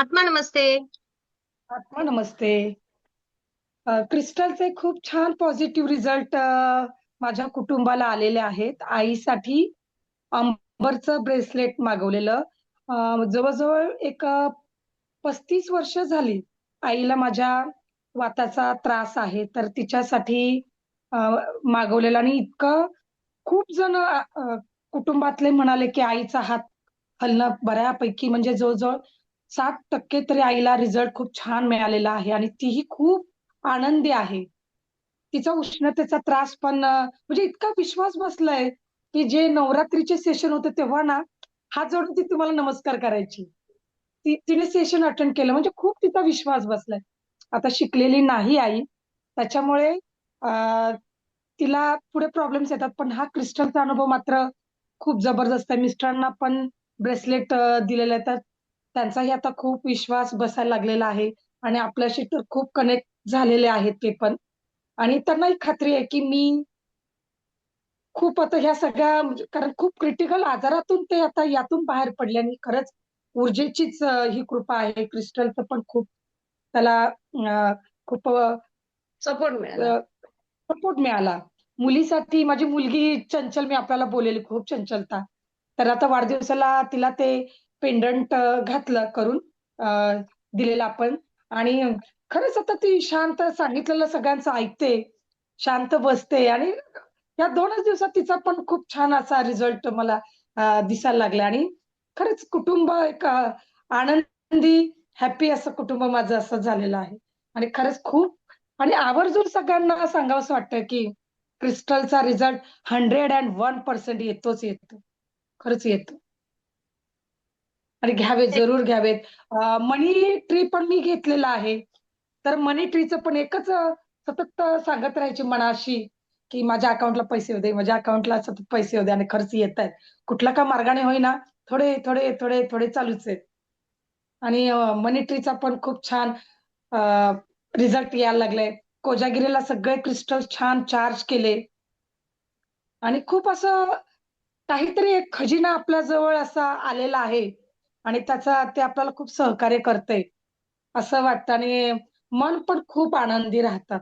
आत्मा नमस्ते. आत्मा नमस्ते. क्रिस्टलचे खूप छान पॉझिटिव्ह रिझल्ट माझ्या कुटुंबाला आलेले आहेत. आईसाठी अंबरचं ब्रेसलेट मागवलेलं. जवळजवळ एक 35 वर्ष झाली. आईला माझ्या वाताचा त्रास आहे, तर तिच्यासाठी अ, मागवलेलं आणि इतकं खूप जण कुटुंबातले म्हणाले, की आईचा हात हलणं बऱ्यापैकी म्हणजे जवळ-जवळ 60% तरी आईला रिझल्ट खूप छान मिळालेला आहे आणि तीही खूप आनंदी आहे. तिचा उष्णतेचा त्रास पण म्हणजे इतका विश्वास बसलाय, की जे नवरात्रीचे सेशन होते तेव्हा ना, हात जोडून ती तुम्हाला नमस्कार करायची. तिने सेशन अटेंड केलं म्हणजे खूप तिचा विश्वास बसलाय. आता शिकलेली नाही आई, त्याच्यामुळे अ, तिला पुढे प्रॉब्लेम्स येतात. पण हा क्रिस्टलचा अनुभव मात्र खूप जबरदस्त आहे. मिस्टरांना पण ब्रेसलेट दिलेलं आहे, तर त्यांचाही आता खूप विश्वास बसायला लागलेला आहे आणि आपल्याशी तर खूप कनेक्ट झालेले आहेत ते पण. आणि त्यांनाही खात्री आहे, की मी खूप आता ह्या सगळ्या म्हणजे कारण खूप क्रिटिकल आजारातून ते आता यातून बाहेर पडले आणि खरंच ऊर्जेचीच ही कृपा आहे. क्रिस्टलचं पण खूप त्याला खूप सपोर्ट मिळाला. सपोर्ट मिळाला. मुलीसाठी माझी मुलगी चंचल मी आपल्याला बोललेली खूप चंचलता. तर आता वाढदिवसाला तिला ते पेंडंट घातलं करून अ, दिलेलं आपण आणि खरंच आता ती शांत सांगितलेलं सगळ्यांचं ऐकते, शांत बसते आणि या 2च दिवसात तिचा पण खूप छान असा रिझल्ट मला दिसायला लागला आणि खरंच कुटुंब एक आनंदी, हॅपी असं कुटुंब माझं असं झालेलं आहे आणि खरंच खूप आणि आवर्जून सगळ्यांना सांगावसं वाटतं, की क्रिस्टलचा रिझल्ट 101% येतोच येतो. खरंच येतो आणि घ्यावेत, जरूर घ्यावेत. मनी ट्री पण मी घेतलेला आहे. तर मनी ट्रीचं पण एकच सतत सांगत राहायची मनाशी, की माझ्या अकाउंटला पैसे येऊ दे, माझ्या अकाउंटला सतत पैसे येऊ दे आणि खर्च येतायत. कुठल्या का मार्गाने होईना, थोडे, थोडे, थोडे, थोडे चालूच आहेत. आणि मनी ट्रीचा पण खूप छान रिझल्ट यायला लागलाय. कोजागिरीला सगळे क्रिस्टल छान चार्ज केले आणि खूप असं काहीतरी एक खजिना आपल्या जवळ असा आलेला आहे आणि त्याचा ते आपल्याला खूप सहकार्य करतंय, असं वाटतं आणि मन पण खूप आनंदी राहतात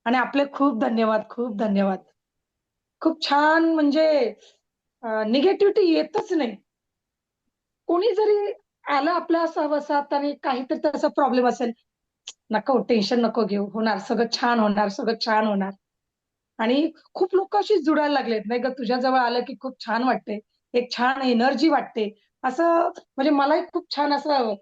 आणि आपले खूप धन्यवाद, खूप धन्यवाद. खूप छान म्हणजे निगेटिव्हिटी येतच नाही. कोणी जरी आलं आपल्या सहवासात आणि काहीतरी त्याचा प्रॉब्लेम असेल, "नको टेन्शन नको घेऊ. होणार, सगळं छान होणार, सगळं छान होणार." आणि खूप लोकं अशी जुडायला लागलेत, नाही का, तुझ्या जवळ आलं की खूप छान वाटते. एक छान एनर्जी वाटते. असं म्हणजे मलाही खूप छान असं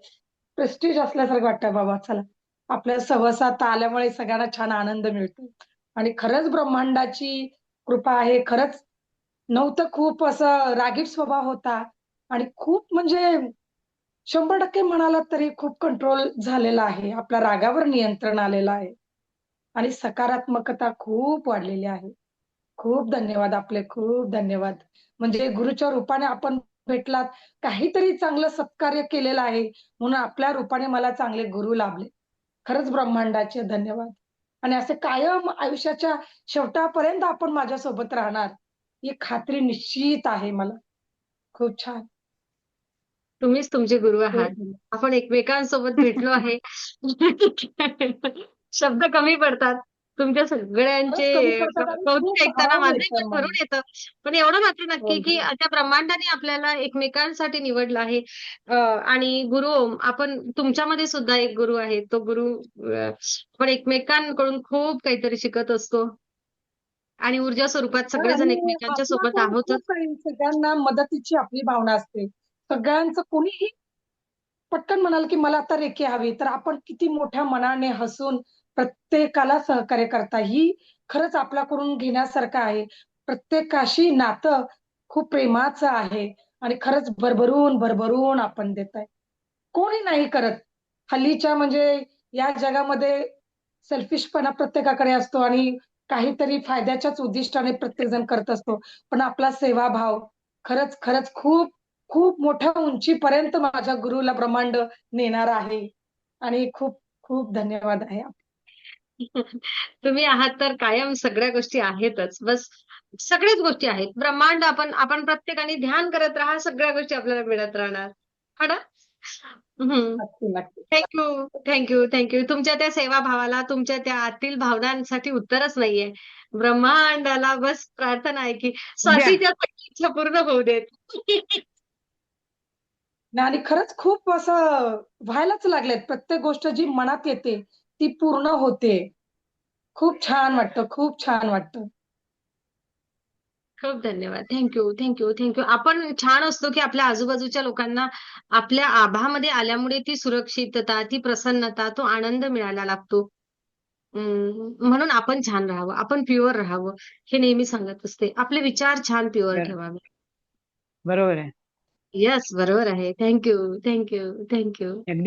प्रेस्टीज असल्यासारखं वाटतं बाबा चला, आपल्या सहवासात आल्यामुळे सगळ्यांना छान आनंद मिळतो. आणि खरंच ब्रह्मांडाची कृपा आहे. खरंच नव्हतं खूप असं रागीट स्वभाव होता आणि खूप म्हणजे 100% म्हणालात तरी खूप कंट्रोल झालेला आहे. आपल्या रागावर नियंत्रण आलेलं आहे आणि सकारात्मकता खूप वाढलेली आहे. खूप धन्यवाद आपले, खूप धन्यवाद. म्हणजे गुरुच्या रूपाने आपण भेटलात. काहीतरी चांगलं सत्कार्य केलेलं आहे, म्हणून आपल्या रूपाने मला चांगले गुरु लाभले. खरंच ब्रह्मांडाचे धन्यवाद. आणि असे कायम आयुष्याच्या शेवटापर्यंत आपण माझ्यासोबत राहणार, ही खात्री निश्चित आहे मला. खूप छान. तुम्हीच तुमचे गुरु आहात. खूप धन्यवाद. आपण एकमेकांसोबत भेटलो आहे. शब्द कमी पडतात. तुमच्या सगळ्यांचे खरंच कमी पडतात आणि कौतुक खूप ऐकताना भाव माझंही येतात मन भरून मला. येतं. पण एवढं मात्र हो, नक्की, की हो. त्या ब्रह्मांडाने आपल्याला एकमेकांसाठी निवडलं आहे. आणि गुरु आपण तुमच्यामध्ये सुद्धा एक गुरु आहे. तो गुरु आपण एकमेकांकडून खूप काहीतरी शिकत असतो आणि ऊर्जा स्वरूपात हां सगळेजण आणि एकमेकांच्या सोबत आपल्याकडून खूप आहोतच. काही सगळ्यांना मदतीची आपली भावना असते. सगळ्यांचं कोणीही पटकन म्हणाल, की मला आता रेकी हवी, तर आपण किती मोठ्या मनाने हसून प्रत्येकाला सहकार्य करता. ही खरंच आपल्याकडून घेण्यासारखं आहे. प्रत्येकाशी नातं खूप प्रेमाचं आहे आणि खरंच भरभरून, भरभरून आपण देताय. कोणी नाही करत. हल्लीच्या म्हणजे या जगामध्ये सेल्फिशपणा प्रत्येकाकडे असतो आणि काहीतरी फायद्याच्याच उद्दिष्टाने प्रत्येकजण करत असतो. पण आपला सेवाभाव खरंच, खरंच खूप, खूप मोठ्या उंचीपर्यंत माझ्या गुरुला ब्रह्मांड नेणार आहे आणि खूप, खूप धन्यवाद आहे. तुम्ही आहात तर कायम सगळ्या गोष्टी आहेतच. बस सगळ्याच गोष्टी आहेत. ब्रह्मांड आपण आपण प्रत्येकाने ध्यान करत राहा, सगळ्या गोष्टी आपल्याला मिळत राहणार. हो ना? हं. नक्की, नक्की. Thank you. तुमच्या त्या सेवाभावाला, तुमच्या त्या आतील भावनांसाठी उत्तरच नाहीये. ब्रह्मांडाला बस प्रार्थना आहे, की द्या. स्वातीच्या सगळ्या इच्छा पूर्ण होऊ देत. नाही, आणि खरंच खूप असं व्हायलाच लागलेत. प्रत्येक गोष्ट जी मनात येते, ती पूर्ण होते. खूप छान वाटतं, खूप छान वाटतं. खूप धन्यवाद. Thank you. आपण छान असतो, की आपल्या आजूबाजूच्या लोकांना आपल्या आभामध्ये आल्यामुळे ती सुरक्षितता, ती प्रसन्नता, तो आनंद मिळायला लागतो. म्हणून आपण छान राहावं, आपण प्युअर राहावं, हे नेहमी सांगत असते. आपले विचार छान प्युअर बरं. ठेवावे. बरोबर आहे. येस, बरोबर आहे. Thank you. अगदी